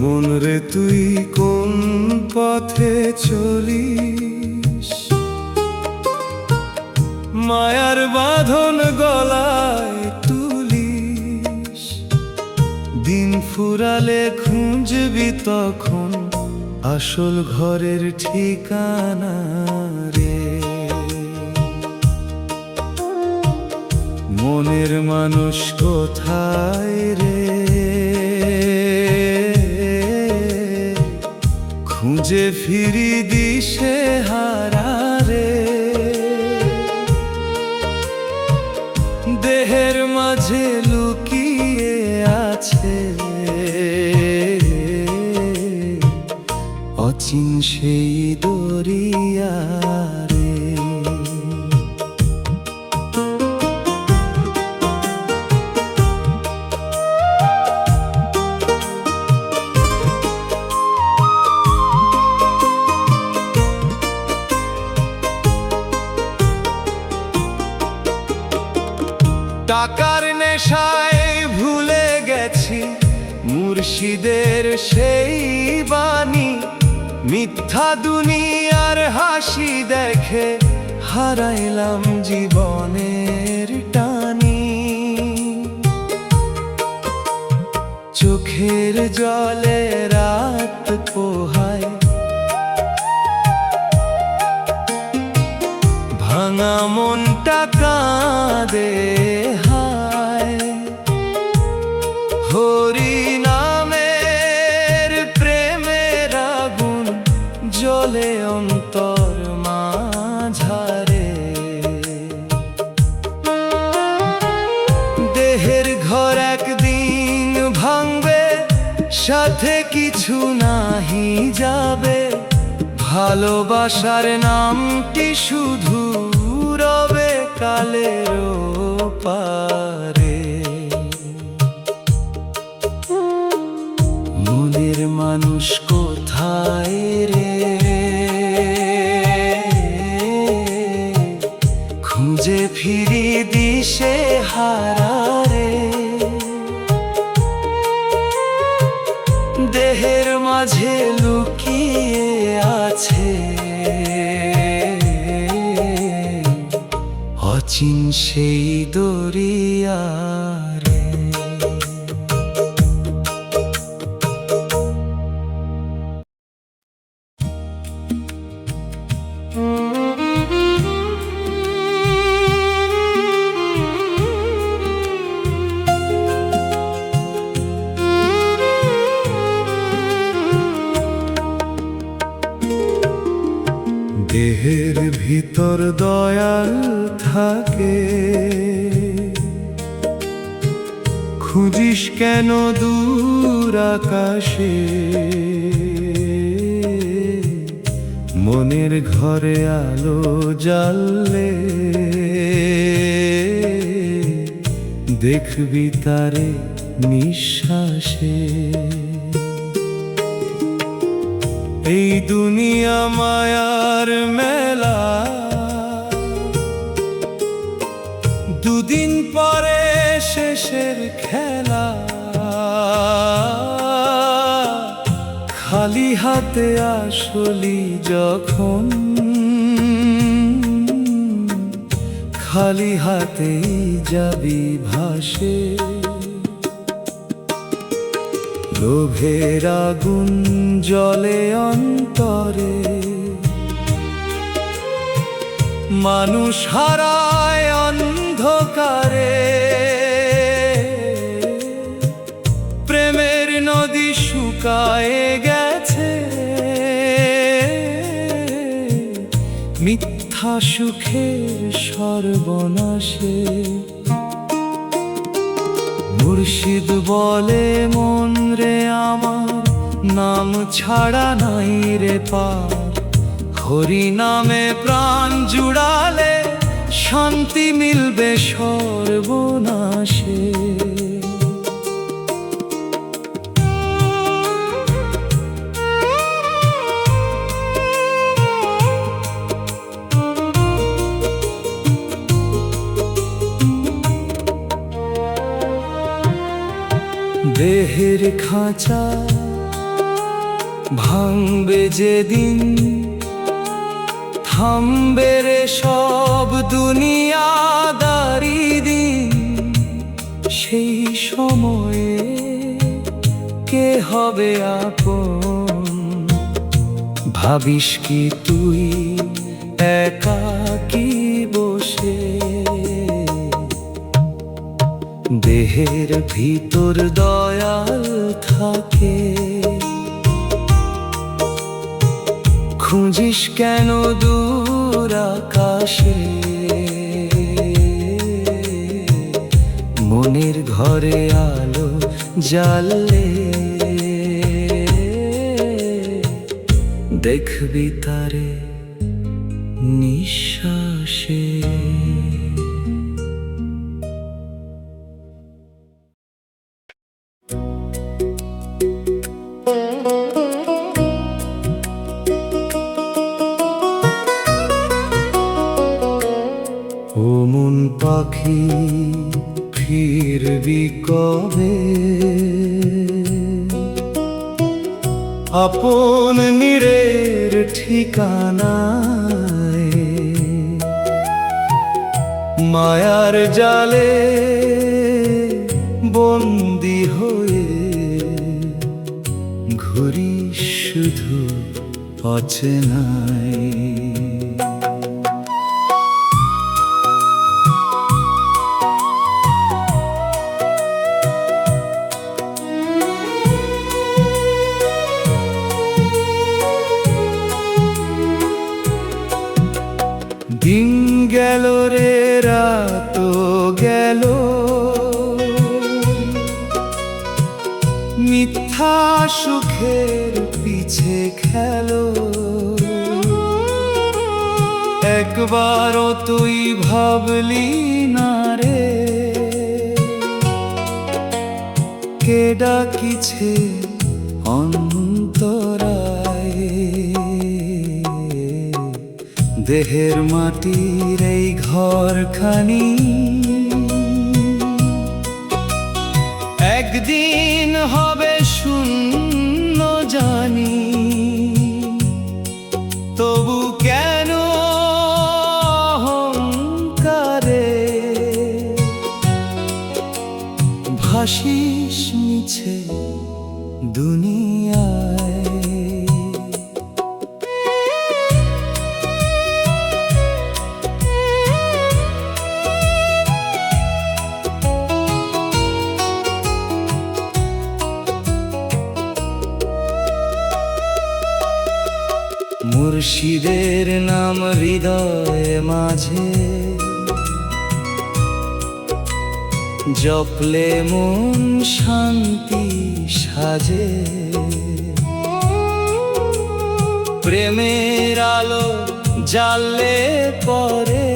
মন রে তুই কোন পথে চলিস, মায়ার বাঁধন গলায় তুলিস। দিন ফুরালে খুঁজবি তখন আসল ঘরের ঠিকানা রে। মনের মানুষ কোথায় রে, খুঁজে ফিরি দিশে হারা রে। দেহের মাঝে লুকিয়ে আছে অচিন সেই দরিয়া রে। টাকার নেশায় ভুলে গেছি মুর্শিদের সেই বাণী। মিথ্যা দুনিয়ার হাসি দেখে হারাইলাম জীবনের টানি। চোখের জলে রাত পোহায়, ভাঙা মনটা কাঁদে হায়। হরি নামের প্রেমের আগুন জ্বলে অন্তর মাঝারে। দেহের ঘর একদিন ভাঙবে, সাথে কিছু নাহি যাবে। ভালোবাসার নামটি শুধু রবে কালের পারে। মনের মানুষ কোথায় রে, খুঁজে ফিরি দিশে হারা রে। দেহের মাঝে লুকিয়ে আছে অচিন সেই দরিয়া রে। দেহের ভিতর দয়াল থাকে, খুঁজিস কেন দূর আকাশে। মনের ঘরে আলো জ্বাললে দেখবি তারে নিঃশ্বাসে। এই দুনিয়া মায়ার মেলা, দুদিন পরে শেষের খেলা। খালি হাতে আসলি যখন, খালি হাতেই যাবি ভাসে। লোভের আগুন জ্বলে অন্তরে, মানুষ হারায় অন্ধকারে। প্রেমের নদী শুকায় গেছে, মিথ্যা সুখের সর্বনাশে। মুর্শিদ বলে মন রে আমার, নাম ছাড়া নাই রে পার। হরি নামে প্রাণ জুড়ালে শান্তি মিলবে সর্বনাশে। দেহের খাঁচা ভাঙবে যেদিন থামবে রে সব দুনিয়াদারি দিন, সেই সময়ে কে হবে আপন? ভাবিস কি তুই একাকী বসে, দেহের ভিতর দয়াল থাকে? খুঁজিস কেন দূর আকাশে, মনের ঘরে আলো জ্বাললে দেখবি তারে নিঃশ্বাসে। ও মন পাখি ফিরবি কবে, আপন নীড়ের ঠিকানায়? মায়ার জালে বন্দি হয়ে ঘুরি শুধু অচেনায়। দিন গেল রে রাত গেল, মিথ্যা সুখের পিছে খেলো। একবারও তুই ভাবলি না রে, কে ডাকিছে অন্তরায়? দেহের মাটির এই ঘরখানি একদিন হবে শূন্য জানি, তবু কেন অহংকারে ভাসিস মিছে দুনিয়ায়? মুর্শিদের নাম হৃদয় মাঝে জপলে মন শান্তি সাজে। প্রেমের আলো জ্বাললে পরে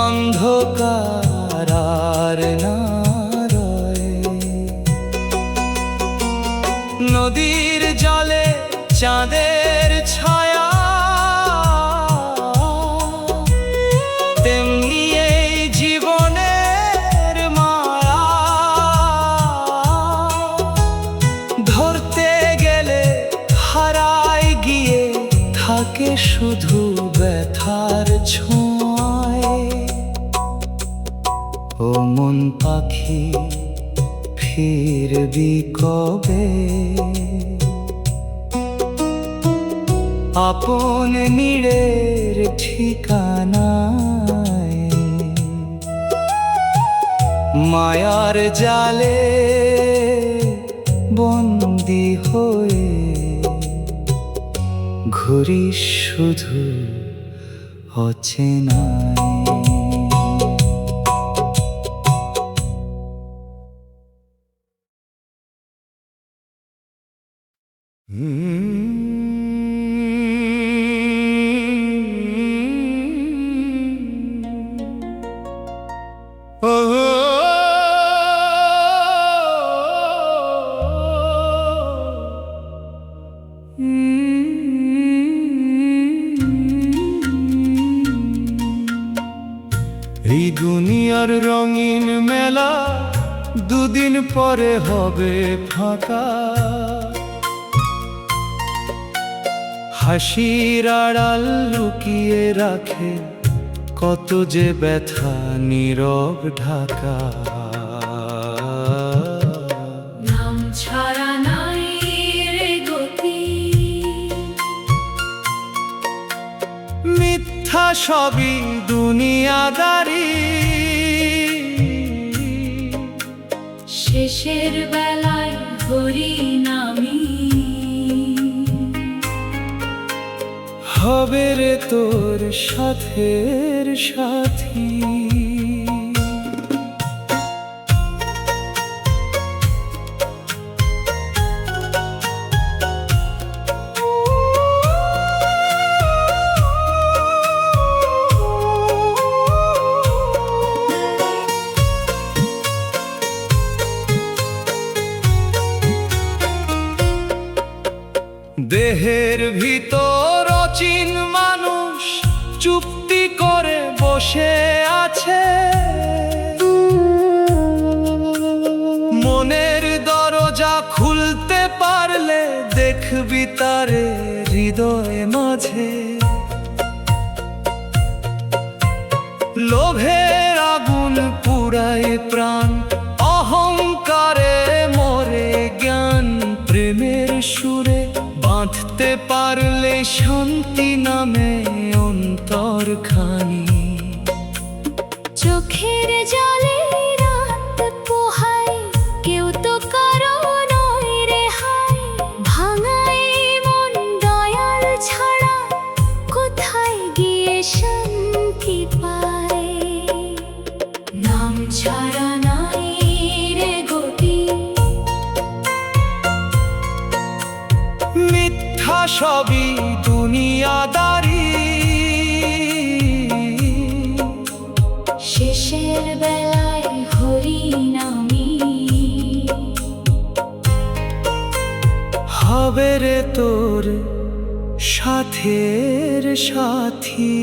অন্ধকার আর না রয়। নদীর জলে চাঁদের ছায়া, তেমনি এই জীবনের মায়া। ধরতে গেলে হারায় গিয়ে থাকে শুধু ব্যথার ছোঁয়ায়। ও মন পাখি ফিরবি কবে, আপন নীড়ের ঠিকানায়? মায়ার জালে বন্দি হয়ে ঘুরি শুধু অচেনায়। এই দুনিয়ার রঙিন মেলা দুদিন পরে হবে ফাঁকা। হাসির আড়াল লুকিয়ে রাখে কত যে ব্যথা নীরব ঢাকা। নাম ছাড়া নাই রে গতি, মিথ্যা সবই দুনিয়াদারি। শেষের বেলায় হরি নামি, হবে রে তোর সাথের সাথী। দেহের ভিতর অচিন মানুষ চুপটি করে বসে আছে। মনের দরজা খুলতে পারলে দেখবি তারে হৃদয় মাঝে। লোভের আগুন পুরায় প্রাণ, অহংকারে মরে জ্ঞান। প্রেমের সুরে বাঁধতে পারলে শান্তি নামে অন্তরখানি। চোখের জলে রাত পোহায়, কেউ তো কারো নয় রেহাই। ভাঙাই মন দয়াল ছাড়া কোথায় গিয়ে শান্তি পায়। নাম ছাড়া নাই রে গতি, মিথ্যা সবই দুনিয়াদারি। শেষের বেলায় হরি নামি, হবে রে তোর সাথের সাথী।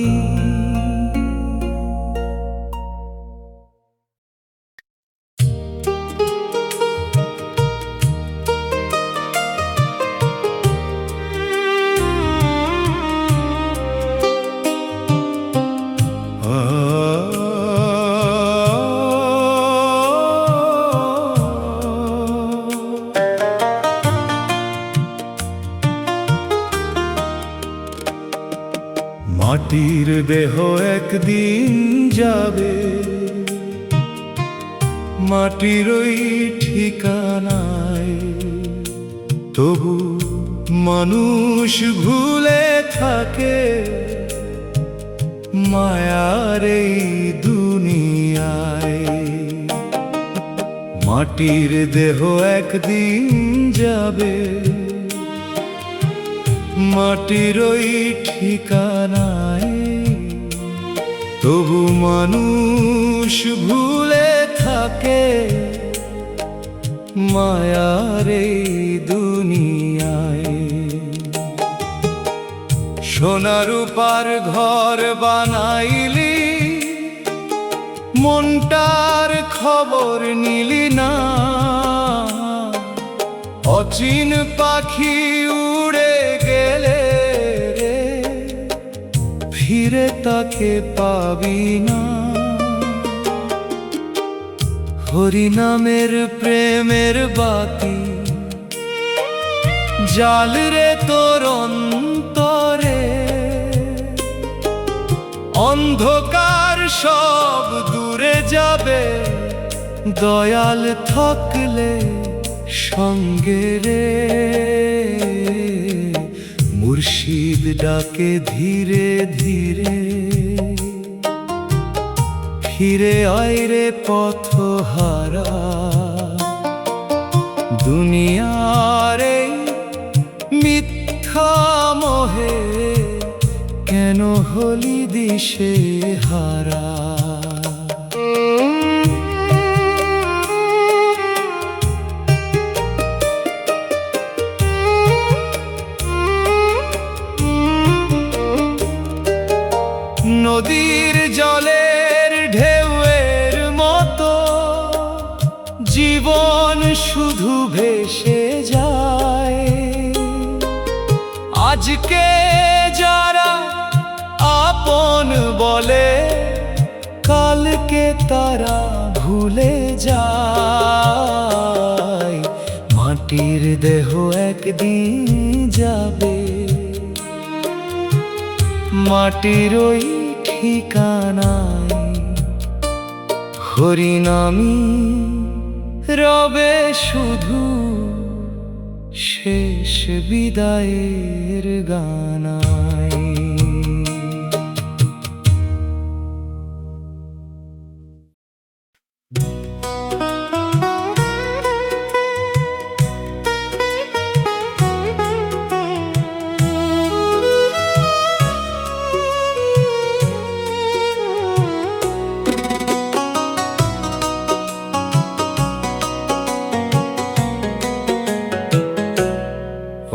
মাটির দেহ একদিন যাবে, মাটির ওই ঠিকানায়। তবু মানুষ ভুলে থাকে মায়ার এই দুনিয়ায়। মাটির দেহ একদিন যাবে, মাটির ওই ঠিকানায়। তবু মানুষ ভুলে থাকে মায়ার এই দুনিয়ায়। সোনা রূপার ঘর বানাইলি, মনটার খবর নিলি না। অচিন পাখি উড়ে গেলে রে, ফিরে তাকে পাবি না। হরিনামের প্রেমের বাতি জাল রে তোর অন্তরে। অন্ধকার সব দূরে যাবে, দয়াল থাকলে সঙ্গে রে। মুর্শিদ ডাকে ধীরে ধীরে, ফিরে আয় রে পথহারা। দুনিয়ার এই মিথ্যা মোহে কেন হলি দিশে হারা। নদীর জলের ঢেউয়ের মতো জীবন শুধু ভেসে যায়। আজকে যারা আপন বলে কালকে তারা ভুলে যায়। মাটির দেহ একদিন যাবে, মাটির ওই ঠিকানায় হরিনামী রবে শুধু শেষ বিদায়ের গানায়।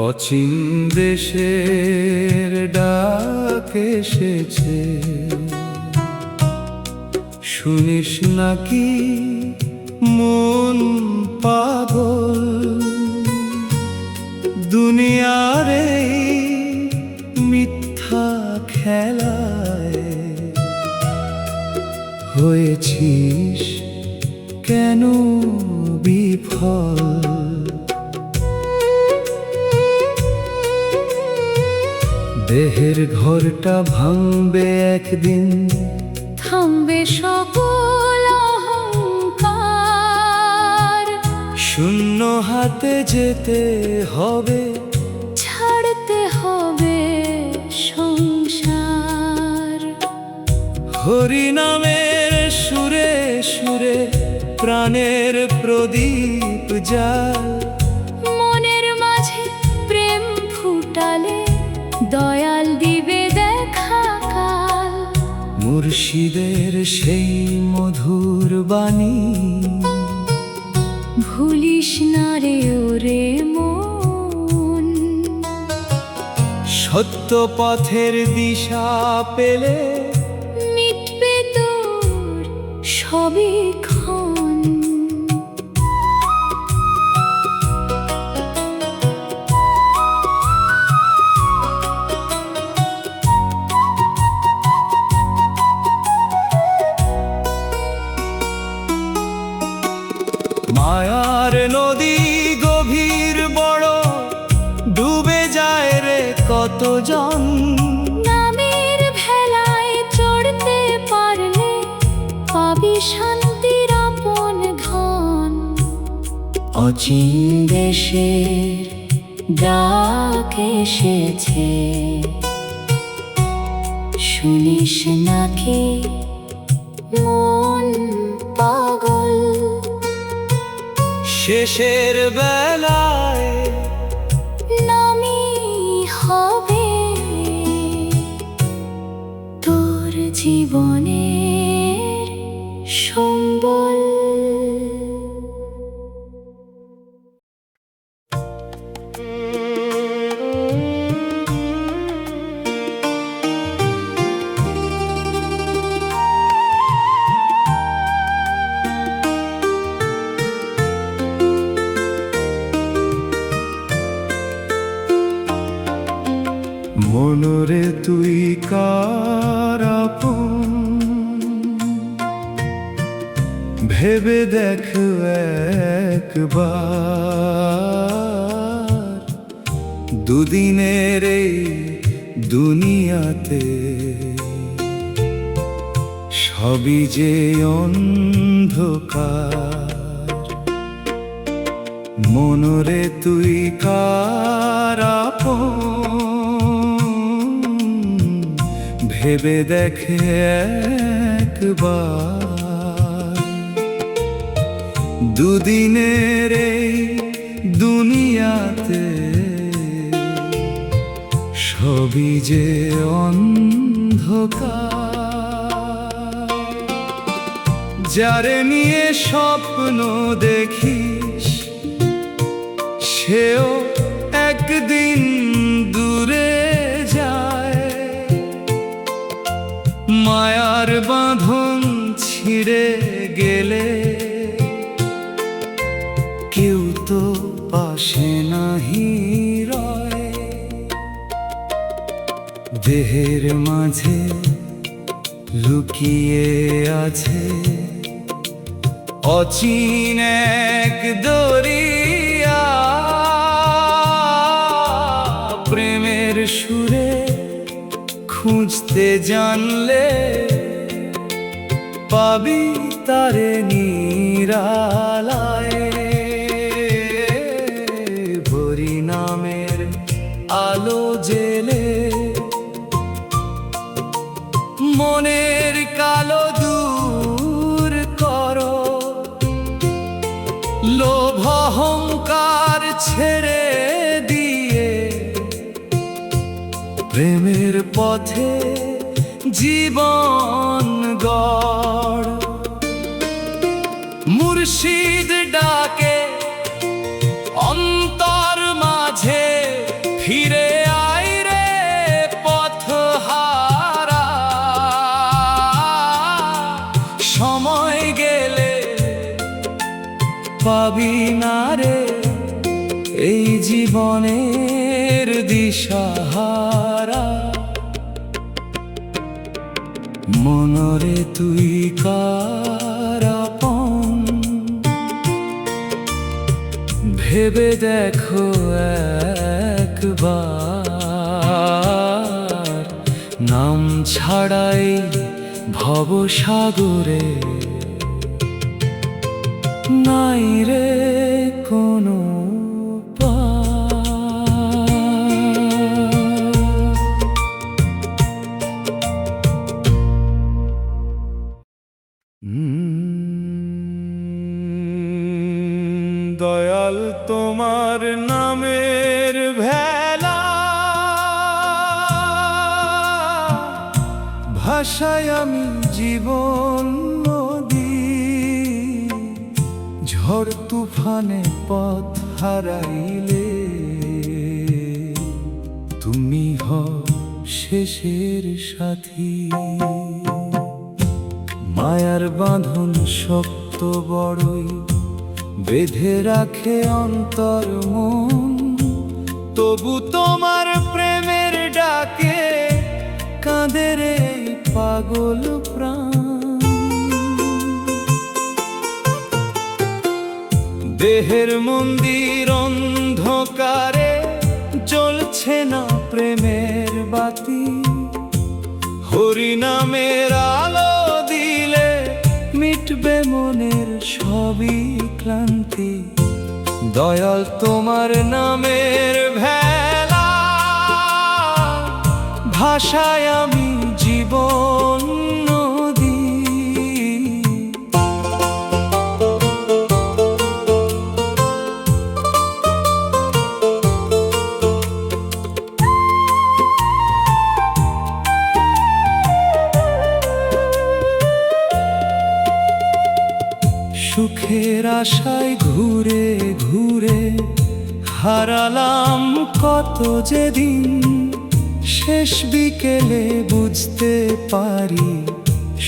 অচিন দেশের ডাক এসেছে, শুনিস নাকি মন পাগল? দুনিয়ার এই মিথ্যা খেলায় হয়েছিস কেন বিফল? দেহের ঘরটা ভাঙবে একদিন, থামবে সকল অহংকার। শূন্য হাতে যেতে হবে, ছাড়তে হবে সংসার। হরিনামের সুরে সুরে প্রাণের প্রদীপ জাল। মনের মাঝে প্রেম ফুটালে দয়াল দিবে দেখা কাল। মুর্শিদের সেই মধুর বাণী ভুলিস না রে ওরে মন। সত্য পথের দিশা পেলে মিটবে তোর সবই ক্ষণ। মায়ার নদী গভীর বড়, ডুবে যায় রে কতজন। নামের ভেলায় চড়তে পারলে পাবি শান্তির আপন ধন। অচিন দেশের ডাক এসেছে, শুনিস নাকি মন পাগল? শেষের বেলায় নামি হবে তোর জীবনের সম্বল। মনরে তুই কার আপন, ভেবে দেখ একবার। দুদিনের এই দুনিয়াতে সবই যে অন্ধকার। মনরে তুই কার আপন, ভেবে দেখে একবার। দুদিনের এই দুনিয়াতে সবই যে অন্ধকার। যারে নিয়ে স্বপ্ন দেখিস সেও একদিন দূরে যায়। মায়ার বাঁধন ছিঁড়ে গেলে আসে নাহি রয়, দেহের মাঝে লুকিয়ে আছে অচিন এক দরিয়া। প্রেমের সুরে খুঁজতে জানলে পাবি তারে নিরালায়। হরি নামের আলো জেলে মনের কালো দূর করো, লোভ অহংকার ছেড়ে দিয়ে প্রেমের পথে জীবন গড়। মুর্শিদ ডাকে অন্তর মাঝে, ফিরে আয় রে পথহারা। সময় গেলে পাবি না রে এই জীবনের দিশাহারা। মনরে তুই কার আপন, ভেবে দেখো একবার। নাম ছাড়াই ভবসাগরে নাই রে কোনো দয়াল তোমার নামের ভেলা, ভাষায় আমি জীবন নদী। ঝড় তুফানে পথ হারাইলে তুমি হও শেষের সাথী। মায়ার বাঁধন শক্ত বড়ই, বেঁধে রাখে অন্তর মন। তবু তোমার প্রেমের ডাকে কাঁদে রে পাগল প্রাণ। দেহের মন্দির অন্ধকারে জ্বলছে না প্রেমের বাতি। হরি নামের আলো দিলে মিটবে মনের সবই ক্লান্তি। দয়াল তোমার নামের ভেলা, ভাষায় আমি জীবন নদী। সুখের আশায় ঘুরে ঘুরে হারালাম কত যেদিন। শেষ বিকেলে বুঝতে পারি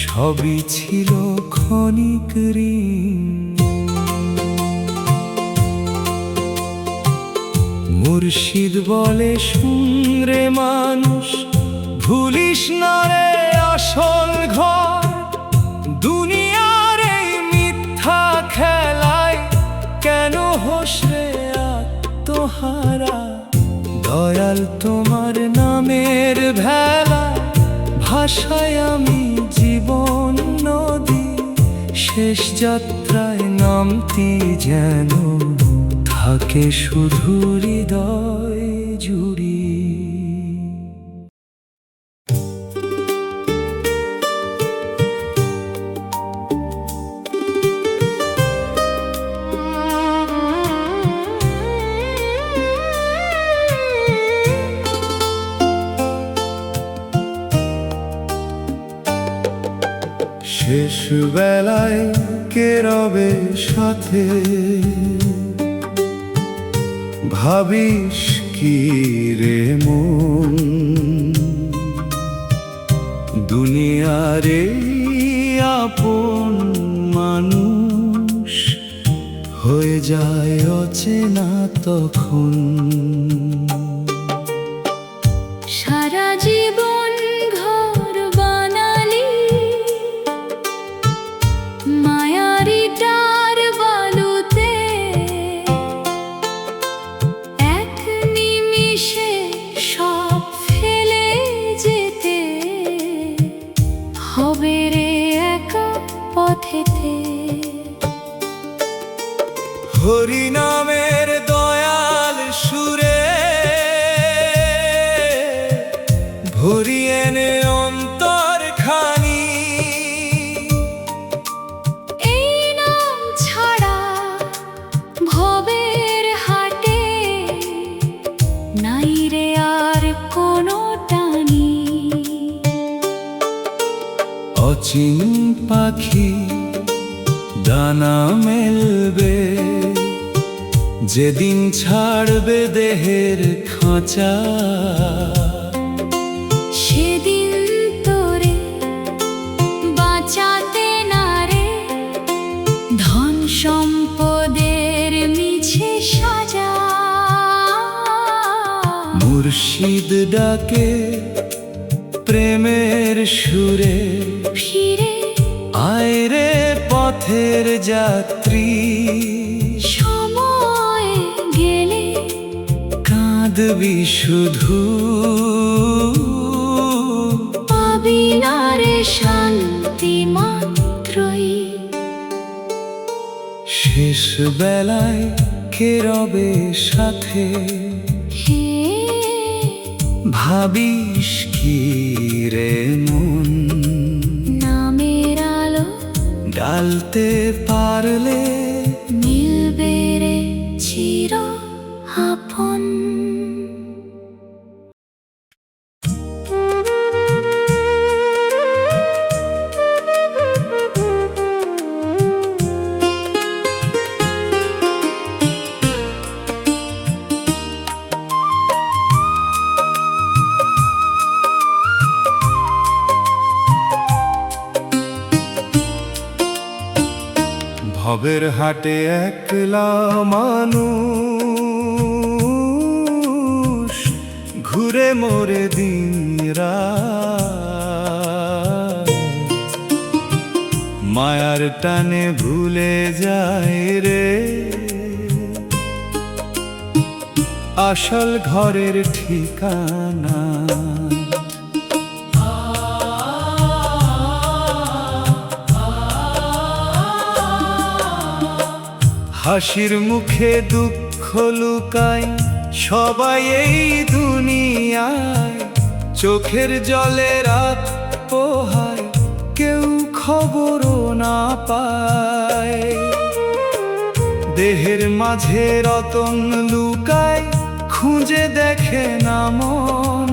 সবই ছিল ক্ষণিক ঋণ। মুর্শিদ বলে শুন রে মানুষ, ভুলিস না রে আসল ঘর। দুনিয়ার এই মিথ্যা খেলায় কেন হোস রে আত্মহারা। দয়াল তোমার নামের ভেলা, ভাষায় আমি জীবন নদী। শেষ যাত্রায় নামতি যেন থাকে শুধু হৃদয় জুড়ি। শেষ বেলায় কে রবে সাথে, ভাবিস কি রে মন। দুনিয়ার এই আপন মানুষ হয়ে যায় অচেনা তখন। সারা জীবন ঘর বানালি মায়ারি টার বালুতে, এক নিমিষে সব ফেলে যেতে হবে রে একা পথেতে। হরিনামের দয়াল সুরে ভরিয়ে নে অন্তর খানি, এই নাম ছাড়া ভবের হাটে নাই রে আর কোনো টানি। অচিন পাখি ডানা মেলবে যেদিন ছাড়বে দেহের খাঁচা, সেদিন তোরে বাঁচাতে না রে ধন সম্পদের মিছে সাজা। মুর্শিদ ডাকে প্রেমের সুরে ফিরে আয় রে পথের যাত্রী, সময় গেলে কাঁদবি শুধু পাবি না রে শান্তি মাত্রই। শেষ বেলায় কে রবে সাথে হে ভাবিস কি রে মন, নামের আলো ডালতে পারলে মিলবে রে চির আপন। ভবের হাটে একলা মানুষ ঘুরে মোরে দিন রাত, মায়ার টানে ভুলে যায় রে আসল ঘরের ঠিকানা। হাসির মুখে দুঃখ লুকায় সবাই এই দুনিয়ায়, চোখের জলে রাত পোহায় কেউ খবরও না পায়। দেহের মাঝে রতন লুকায় খুঁজে দেখে না মন,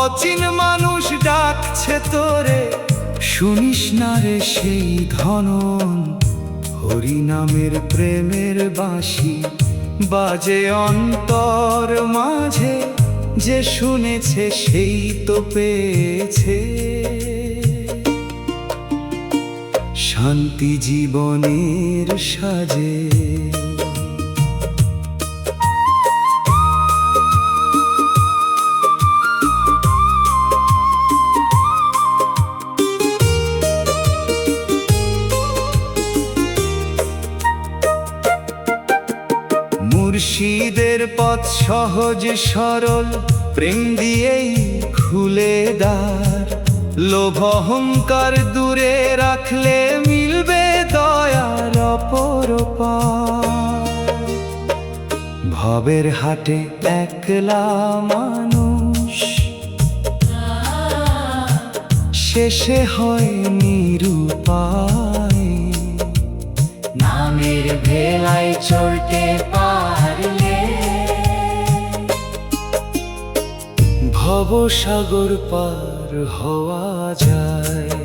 অচিন মানুষ ডাকছে তোরে শুনিস না রে সেই ধনন। হরিনামের প্রেমের বাঁশি বাজে অন্তর মাঝে, যে শুনেছে সেই তো পেয়েছে শান্তি জীবনের সাজে। মুর্শিদের পথ সহজ সরল প্রেম দিয়েই খুলে দ্বার, লোভ অহংকার দূরে রাখলে মিলবে দয়ার অপরপার। ভবের হাটে একলা মানুষ শেষে হয় নিরুপায়, নামের ভেলায় চলতে পারলে ভবসাগর পার হওয়া যায়।